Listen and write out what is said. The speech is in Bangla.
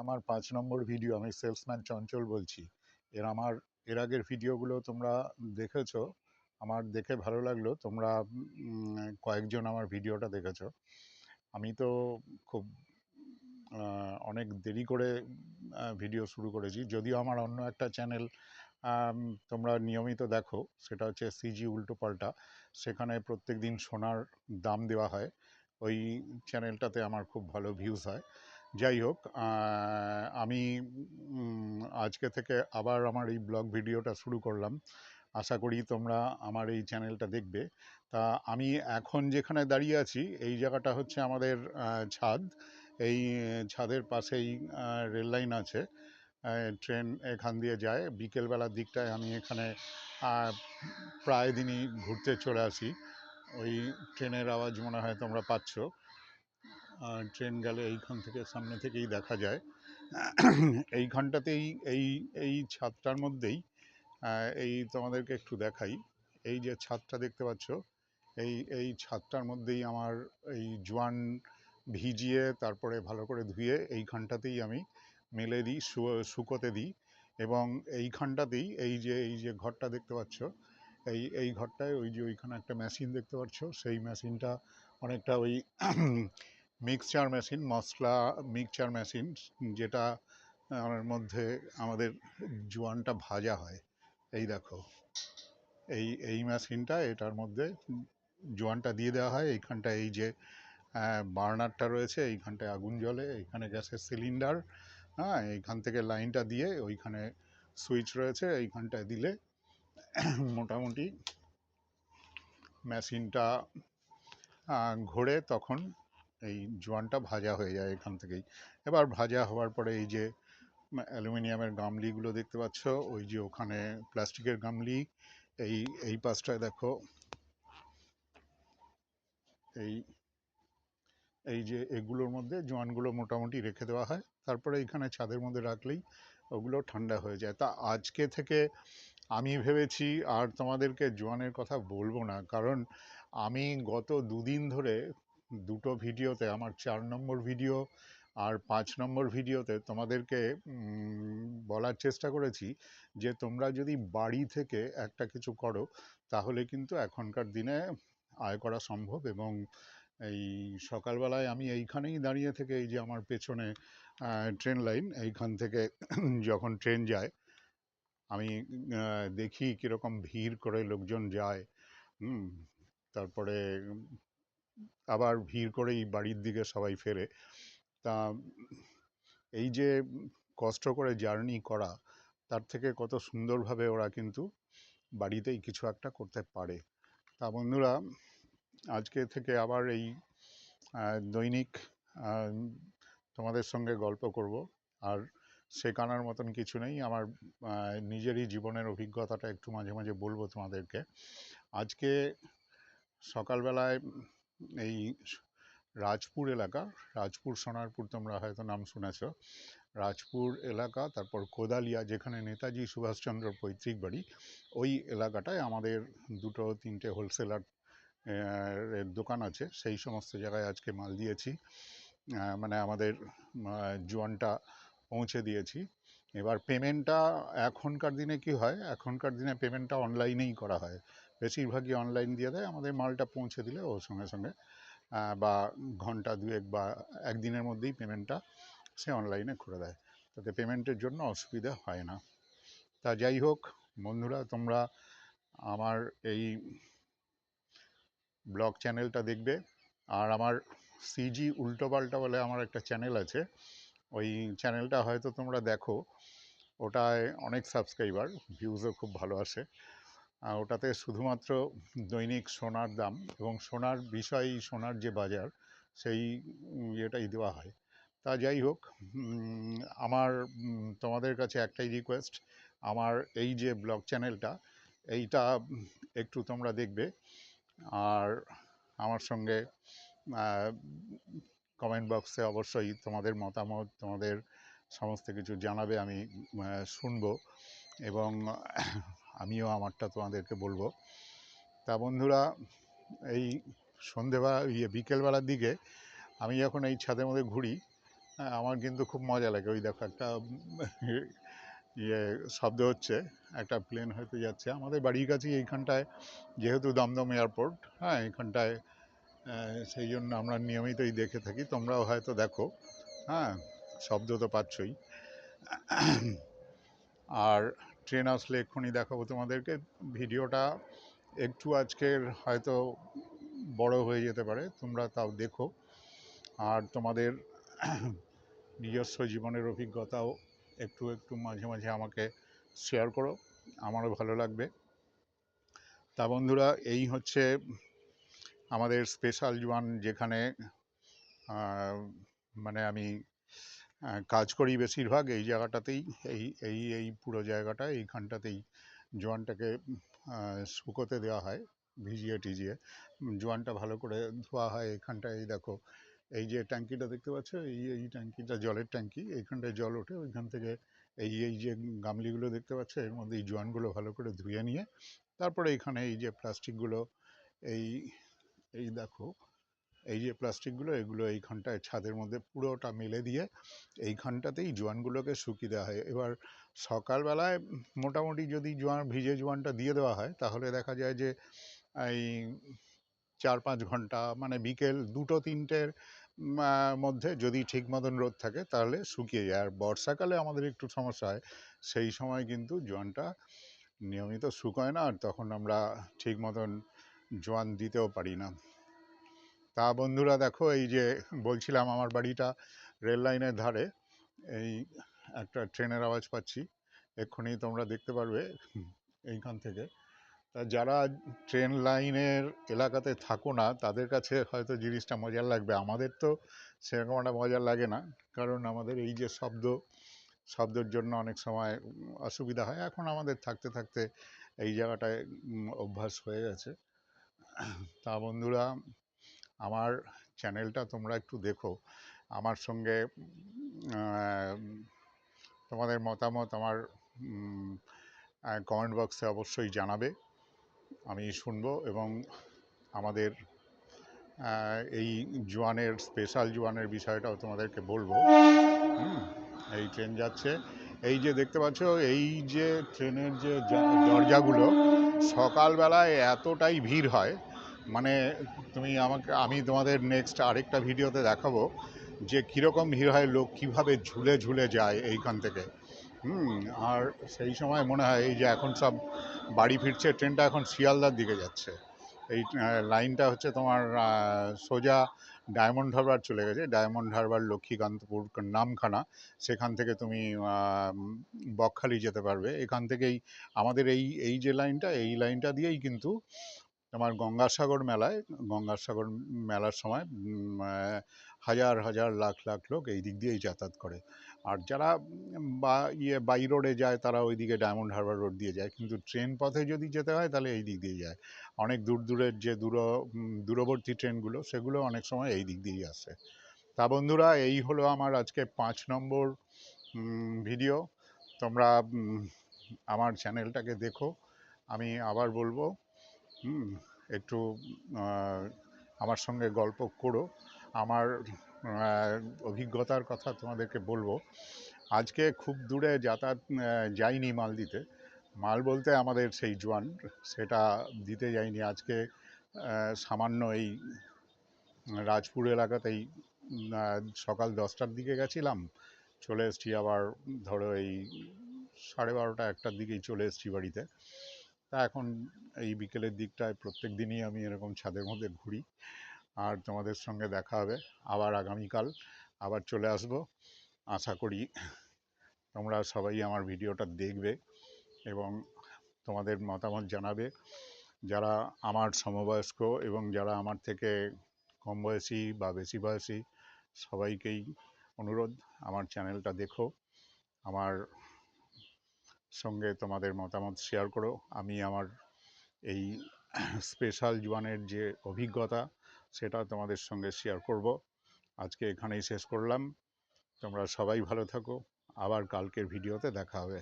আমার ৫ নম্বর ভিডিও। আমি সেলসম্যান চঞ্চল বলছি। এর আগের ভিডিওগুলো তোমরা দেখেছো। আমার দেখে ভালো লাগলো। তোমরা কয়েকজন আমার ভিডিওটা দেখেছো। আমি তো খুব অনেক দেরি করে ভিডিও শুরু করেছি। যদিও আমার অন্য একটা চ্যানেল তোমরা নিয়মিত দেখো, সেটা হচ্ছে সিজি উল্টোপাল্টা। সেখানে প্রত্যেকদিন সোনার দাম দেওয়া হয়। ওই চ্যানেলটাতে আমার খুব ভালো ভিউজ হয়। যাই হোক, আমি আজকে থেকে আবার আমার এই ব্লগ ভিডিওটা শুরু করলাম। আশা করি তোমরা আমার এই চ্যানেলটা দেখবে। তা আমি এখন যেখানে দাঁড়িয়ে আছি, এই জায়গাটা হচ্ছে আমাদের ছাদ। এই ছাদের পাশেই রেল লাইন আছে। ট্রেন এখান দিয়ে যায়। বিকেলবেলার দিকটায় আমি এখানে প্রায় দিনই ঘুরতে চলে আসি। ওই ট্রেনের আওয়াজ মনে হয় তোমরা পাচ্ছ। ট্রেন গেলে এইখান থেকে, সামনে থেকেই দেখা যায়। এইখানটাতেই এই এই ছাদটার মধ্যেই এই তোমাদেরকে একটু দেখাই। এই যে ছাদটা দেখতে পাচ্ছ, এই ছাদটার মধ্যেই আমার এই জোয়ান ভিজিয়ে তারপরে ভালো করে ধুয়ে এইখানটাতেই আমি মেলে দিই, শুকোতে দিই। এবং এইখানটাতেই এই যে ঘরটা দেখতে পাচ্ছ, এই ঘরটায় ওইখানে একটা মেশিন দেখতে পাচ্ছ। সেই মেশিনটা অনেকটা ওই মিক্সচার মেশিন, মশলা মিক্সচার মেশিন, যেটা মধ্যে আমাদের জোয়ানটা ভাজা হয়। এই দেখো, এই মেশিনটা, এটার মধ্যে জোয়ানটা দিয়ে দেওয়া হয়। এইখানটায় এই যে বার্নারটা রয়েছে, এইখানটায় আগুন জ্বলে, এইখানে গ্যাসের সিলিন্ডার। হ্যাঁ, এইখান থেকে লাইনটা দিয়ে ওইখানে সুইচ রয়েছে, এইখানটায় দিলে মোটামুটি মেশিনটা ঘোরে, তখন এই জোয়ানটা ভাজা হয়ে যায় এখান থেকেই। এবার ভাজা হওয়ার পরে এই যে অ্যালুমিনিয়ামের গামলিগুলো দেখতে পাচ্ছ, ওই যে ওখানে প্লাস্টিকের গামলি, এই পাশটায় দেখো, এই যে এগুলোর মধ্যে জোয়ানগুলো মোটামুটি রেখে দেওয়া হয়। তারপরে এইখানে ছাদের মধ্যে রাখলেই ওগুলো ঠান্ডা হয়ে যায়। তা আজকে থেকে আমি ভেবেছি আর তোমাদেরকে জোয়ানের কথা বলবো না, কারণ আমি গত দুদিন ধরে দুটো ভিডিওতে, আমার 4 নম্বর ভিডিও আর 5 নম্বর ভিডিওতে তোমাদেরকে বলার চেষ্টা করেছি যে তোমরা যদি বাড়ি থেকে একটা কিছু করো, তাহলে কিন্তু এখনকার দিনে আয় করা সম্ভব। এবং এই সকালবেলায় আমি এইখানেই দাঁড়িয়ে থেকে, এই যে আমার পেছনে ট্রেন লাইন, এইখান থেকে যখন ট্রেন যায়, আমি দেখি কীরকম ভিড় করে লোকজন যায়। তারপরে আবার ভিড় করেই বাড়ির দিকে সবাই ফেরে। তা এই যে কষ্ট করে জার্নি করা, তার থেকে কত সুন্দরভাবে ওরা কিন্তু বাড়িতেই কিছু একটা করতে পারে। তা বন্ধুরা, আজকে থেকে আবার এই দৈনিক তোমাদের সঙ্গে গল্প করব। আর শেখানোর মতন কিছু নেই, আমার নিজেরই জীবনের অভিজ্ঞতাটা একটু মাঝে মাঝে বলবো তোমাদেরকে। আজকে সকালবেলায় এই রাজপুর এলাকা, রাজপুর সোনারপুর, তোমরা হয়তো নাম শুনেছ। রাজপুর এলাকা, তারপর কোদালিয়া, যেখানে নেতাজি সুভাষচন্দ্র পৈতৃক বাড়ি, ওই এলাকাটায় আমাদের দুটো তিনটে হোলসেলার এর দোকান আছে। সেই সমস্ত জায়গায় আজকে মাল দিয়েছি, মানে আমাদের জোয়ানটা পৌঁছে দিয়েছি। এবার পেমেন্টটা এখনকার দিনে কি হয়, এখনকার দিনে পেমেন্টটা অনলাইনেই করা হয়। বেশিরভাগই অনলাইন দিয়ে দেয়। আমাদের মালটা পৌঁছে দিলে ও সঙ্গে সঙ্গে বা ঘন্টা দুয়েক বা একদিনের মধ্যেই পেমেন্টটা সে অনলাইনে করে দেয়। তাতে পেমেন্টের জন্য অসুবিধা হয় না। তা যাই হোক বন্ধুরা, তোমরা আমার এই ব্লগ চ্যানেলটা দেখবে। আর আমার সিজি উল্টোপাল্টা বলে আমার একটা চ্যানেল আছে, ওই চ্যানেলটা হয়তো তোমরা দেখো। ওটায় অনেক সাবস্ক্রাইবার, ভিউজও খুব ভালো আসে। ওটাতে শুধুমাত্র দৈনিক সোনার দাম এবং সোনার বিষয়, সোনার যে বাজার, সেই ইয়েটাই দেওয়া হয়। তা যাই হোক, আমার তোমাদের কাছে একটাই রিকোয়েস্ট, আমার এই যে ব্লগ চ্যানেলটা, এইটা একটু তোমরা দেখবে। আর আমার সঙ্গে কমেন্ট বক্সে অবশ্যই তোমাদের মতামত, তোমাদের সমস্ত কিছু জানাবে। আমি শুনবো এবং আমিও আমারটা তোমাদেরকে বলবো। তা বন্ধুরা, এই বিকেলবেলার দিকে আমি যখন এই ছাদের মধ্যে ঘুরি, হ্যাঁ, আমার কিন্তু খুব মজা লাগে। ওই দেখো একটা ইয়ে শব্দ হচ্ছে, একটা প্লেন হয়তো যাচ্ছে আমাদের বাড়ির কাছেই এইখানটায়, যেহেতু দমদম এয়ারপোর্ট, হ্যাঁ এইখানটায়, সেই জন্য আমরা নিয়মিতই দেখে থাকি, তোমরাও হয়তো দেখো। হ্যাঁ, শব্দ তো পাচ্ছই। আর ট্রেন আসলে এক্ষুনি দেখাবো তোমাদেরকে। ভিডিওটা একটু আজকের হয়তো বড় হয়ে যেতে পারে, তোমরা তাও দেখো। আর তোমাদের নিজস্ব জীবনের অভিজ্ঞতাও একটু একটু মাঝে মাঝে আমাকে শেয়ার করো, আমারও ভালো লাগবে। তা বন্ধুরা, এই হচ্ছে আমাদের স্পেশাল জোয়ান, যেখানে মানে আমি কাজ করি বেশিরভাগ এই জায়গাটাতেই। এই এই এই পুরো জায়গাটা, এইখানটাতেই জোয়ানটাকে শুকোতে দেওয়া হয়, ভিজিয়ে টিজিয়ে জোয়ানটা ভালো করে ধোয়া হয়। এখানটায় এই দেখো, এই যে ট্যাঙ্কিটা দেখতে পাচ্ছ, এই এই ট্যাঙ্কিটা জলের ট্যাঙ্কি, এইখানটায় জল ওঠে, ওইখান থেকে এই এই যে গামলিগুলো দেখতে পাচ্ছ, এর মধ্যে এই জোয়ানগুলো ভালো করে ধুয়ে নিয়ে তারপরে এখানে এই যে প্লাস্টিকগুলো, এই এই দেখো, এই যে প্লাস্টিকগুলো, এগুলো এইখানটায় ছাদের মধ্যে পুরোটা মেলে দিয়ে এইখানটাতেই জোয়ানগুলোকে শুকিয়ে দেওয়া হয়। এবার সকালবেলায় মোটামুটি যদি জোয়ান, ভিজে জোয়ানটা দিয়ে দেওয়া হয়, তাহলে দেখা যায় যে এই 4-5 ঘন্টা, মানে বিকেল 2-3টের মধ্যে যদি ঠিক মতন রোদ থাকে তাহলে শুকিয়ে যায়। আর বর্ষাকালে আমাদের একটু সমস্যা হয়, সেই সময় কিন্তু জোয়ানটা নিয়মিত শুকোয় না, আর তখন আমরা ঠিক মতন জোয়ান দিতেও পারি না। তা বন্ধুরা দেখো, এই যে বলছিলাম আমার বাড়িটা রেল লাইনের ধারে, এই একটা ট্রেনের আওয়াজ পাচ্ছি, এক্ষুনি তোমরা দেখতে পারবে এইখান থেকে। তা যারা ট্রেন লাইনের এলাকাতে থাকো না, তাদের কাছে হয়তো জিনিসটা মজার লাগবে, আমাদের তো সেরকম একটা মজার লাগে না, কারণ আমাদের এই যে শব্দের জন্য অনেক সময় অসুবিধা হয়। এখন আমাদের থাকতে থাকতে এই জায়গাটায় অভ্যাস হয়ে গেছে। তা বন্ধুরা, আমার চ্যানেলটা তোমরা একটু দেখো, আমার সঙ্গে তোমাদের মতামত আমার কমেন্ট বক্সে অবশ্যই জানাবে, আমি শুনবো। এবং আমাদের এই জোয়ানের, স্পেশাল জোয়ানের বিষয়টাও তোমাদেরকে বলবো। এই ট্রেন যাচ্ছে, এই যে দেখতে পাচ্ছ, এই যে ট্রেনের যে দরজাগুলো সকালবেলায় এতটাই ভিড় হয়, মানে আমি তোমাদের নেক্সট আরেকটা ভিডিওতে দেখাবো যে কীরকম ভিড় হয়, লোক কীভাবে ঝুলে ঝুলে যায় এইখান থেকে। আর সেই সময় মনে হয় এই যে এখন সব বাড়ি ফিরছে, ট্রেনটা এখন শিয়ালদার দিকে যাচ্ছে। এই লাইনটা হচ্ছে তোমার সোজা ডায়মন্ড হারবার চলে গেছে, ডায়মন্ড হারবার, লক্ষ্মীকান্তপুর, নামখানা, সেখান থেকে তুমি বকখালি যেতে পারবে। এখান থেকেই আমাদের এই এই যে লাইনটা, এই লাইনটা দিয়েই কিন্তু তোমার গঙ্গাসাগর মেলার সময় হাজার হাজার লাখ লাখ লোক এই দিক দিয়েই যাতায়াত করে। আর যারা বাই রোডে যায়, তারা ওই দিকে ডায়মন্ড হারবার রোড দিয়ে যায়, কিন্তু ট্রেন পথে যদি যেতে হয় তাহলে এই দিক দিয়ে যায়। অনেক দূর দূরের যে দূরবর্তী ট্রেনগুলো, সেগুলো অনেক সময় এই দিক দিয়েই আসে। তা বন্ধুরা, এই হলো আমার আজকে 5 নম্বর ভিডিও। তোমরা আমার চ্যানেলটাকে দেখো, আমি আবার বলবো, একটু আমার সঙ্গে গল্প করো, আমার অভিজ্ঞতার কথা তোমাদেরকে বলবো। আজকে খুব দূরে যাতায়াত যাইনি মাল দিতে, মাল বলতে আমাদের সেই জোয়ান, সেটা দিতে যাইনি আজকে। সামান্য এই রাজপুর এলাকাতেই সকাল 10টার দিকে গেছিলাম, চলে এসেছি আবার ধরো এই 12:30-1টার দিকেই চলে এসেছি বাড়িতে। তা এখন এই বিকেলের দিকটায় প্রত্যেক দিনই আমি এরকম ছাদের মধ্যে ঘুরি। আর তোমাদের সঙ্গে দেখা হবে আবার আগামীকাল, আবার চলে আসব। আশা করি তোমরা সবাই আমার ভিডিওটা দেখবে এবং তোমাদের মতামত জানাবে। যারা আমার সমবয়স্ক এবং যারা আমার থেকে কম বয়সী বা বেশি বয়সী, সবাইকেই অনুরোধ, আমার চ্যানেলটা দেখো, আমার সঙ্গে তোমাদের মতামত শেয়ার করো। আমি আমার এই স্পেশাল জোয়ানের যে অভিজ্ঞতা, সেটা তোমাদের সঙ্গে শেয়ার করব। আজকে এখানেই শেষ করলাম। তোমরা সবাই ভালো থাকো, আবার কালকের ভিডিওতে দেখা হবে।